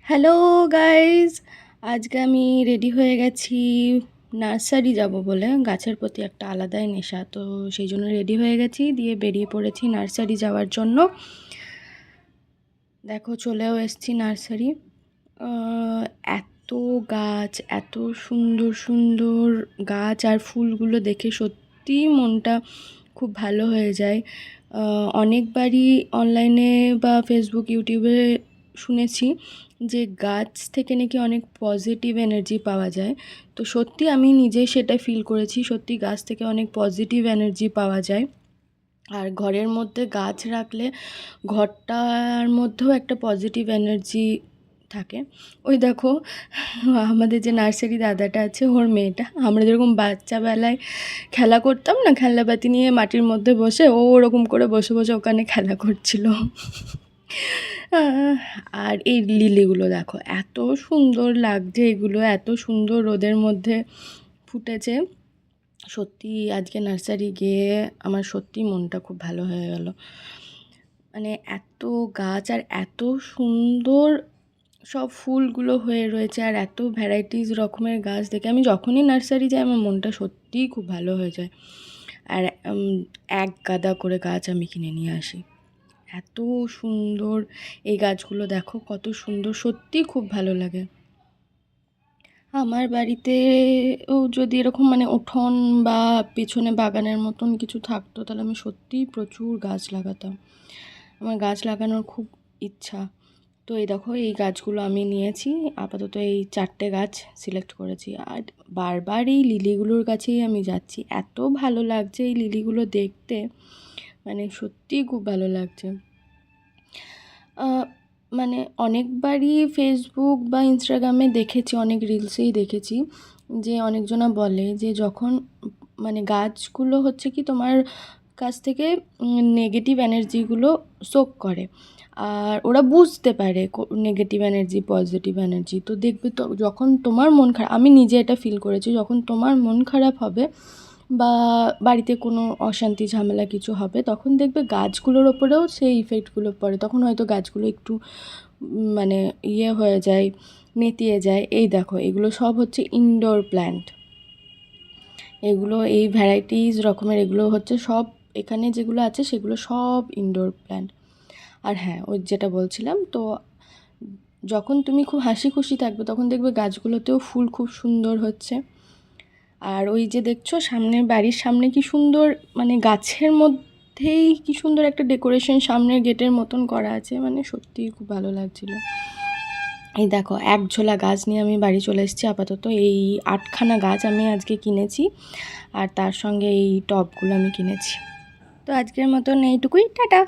Hello guys, আজকে আমি ready হয়ে গেছি নার্সারি যাব বলে। গাছের প্রতি একটা আলাদাই নেশা, তো সেই জন্য রেডি হয়ে গেছি, দিয়ে বেরিয়ে পড়েছি নার্সারি যাওয়ার জন্য। দেখো চলেও এসেছি নার্সারি। এত গাছ, এত সুন্দর সুন্দর গাছ আর ফুলগুলো দেখে সত্যি মনটা খুব ভালো হয়ে যায়। অনেকবারই অনলাইনে বা ফেসবুক, ইউটিউবে শুনেছি যে গাছ থেকে নাকি অনেক পজিটিভ এনার্জি পাওয়া যায়। তো সত্যি আমি নিজে সেটা ফিল করেছি, সত্যি গাছ থেকে অনেক পজিটিভ এনার্জি পাওয়া যায়। আর ঘরের মধ্যে গাছ রাখলে ঘরটার মধ্যেও একটা পজিটিভ এনার্জি থাকে। ওই দেখো আমাদের যে নার্সারি দাদাটা আছে, ওর মেয়েটা, আমরা যেরকম বাচ্চাবেলায় খেলা করতাম না, খেলনাপাতি নিয়ে মাটির মধ্যে বসে, ও ওরকম করে বসে বসে ওখানে খেলা করছিল। আর এই লিলিগুলো দেখো এত সুন্দর লাগছে, এগুলো এত সুন্দর রোদের মধ্যে ফুটেছে। সত্যি আজকে নার্সারি গিয়ে আমার সত্যি মনটা খুব ভালো হয়ে গেল। মানে এত গাছ আর এত সুন্দর সব ফুলগুলো হয়ে রয়েছে, আর এত ভ্যারাইটিস রকমের গাছ দেখে আমি যখনই নার্সারি যাই আমার মনটা সত্যিই খুব ভালো হয়ে যায়। আর এক গাদা করে গাছ আমি কিনে নিয়ে আসি। এত সুন্দর এই গাছগুলো, দেখো কত সুন্দর, সত্যিই খুব ভালো লাগে। আমার বাড়িতেও যদি এরকম মানে উঠোন বা পেছনে বাগানের মতন কিছু থাকতো, তাহলে আমি সত্যিই প্রচুর গাছ লাগাতাম। আমার গাছ লাগানোর খুব ইচ্ছা। তো এই দেখো এই গাছগুলো আমি নিয়েছি, আপাতত এই 4টে গাছ সিলেক্ট করেছি। আর বারবার এই লিলিগুলোর কাছেই আমি যাচ্ছি, এত ভালো লাগছে এই লিলিগুলো দেখতে, মানে সত্যিই খুব ভালো লাগছে। মানে অনেকবারই ফেসবুক বা ইনস্টাগ্রামে দেখেছি, অনেক রিলসেই দেখেছি যে অনেকজনা বলে যে যখন মানে গাছগুলো হচ্ছে কি তোমার কাছ থেকে নেগেটিভ এনার্জিগুলো সোক করে, আর ওরা বুঝতে পারে নেগেটিভ এনার্জি পজিটিভ এনার্জি। তো দেখবে তো যখন তোমার মন খারাপ, আমি নিজে এটা ফিল করেছি, যখন তোমার মন খারাপ হবে বা বাড়িতে কোনো অশান্তি ঝামেলা কিছু হবে, তখন দেখবে গাছগুলোর ওপরেও সেই ইফেক্টগুলো পড়ে। তখন হয়তো গাছগুলো একটু মানে ইয়ে হয়ে যায়, নেতিয়ে যায়। এই দেখো এগুলো সব হচ্ছে ইনডোর প্ল্যান্ট, এগুলো এই ভ্যারাইটিস রকমের, এগুলো হচ্ছে সব এখানে যেগুলো আছে সেগুলো সব ইনডোর প্ল্যান্ট। আর হ্যাঁ, ওই যেটা বলছিলাম, তো যখন তুমি খুব হাসি খুশি থাকবে তখন দেখবে গাছগুলোতেও ফুল খুব সুন্দর হচ্ছে। আর ওই যে দেখছো সামনের বাড়ির সামনে কি সুন্দর, মানে গাছের মধ্যেই কি সুন্দর একটা ডেকোরেশন সামনের গেটের মতন করা আছে, মানে সত্যিই খুব ভালো লাগছিল। এই দেখো এক ঝোলা গাছ নিয়ে আমি বাড়ি চলে এসেছি। আপাতত এই 8খানা গাছ আমি আজকে কিনেছি, আর তার সঙ্গে এই টবগুলো আমি কিনেছি। তো আজকের মতন এইটুকুই, টাটা।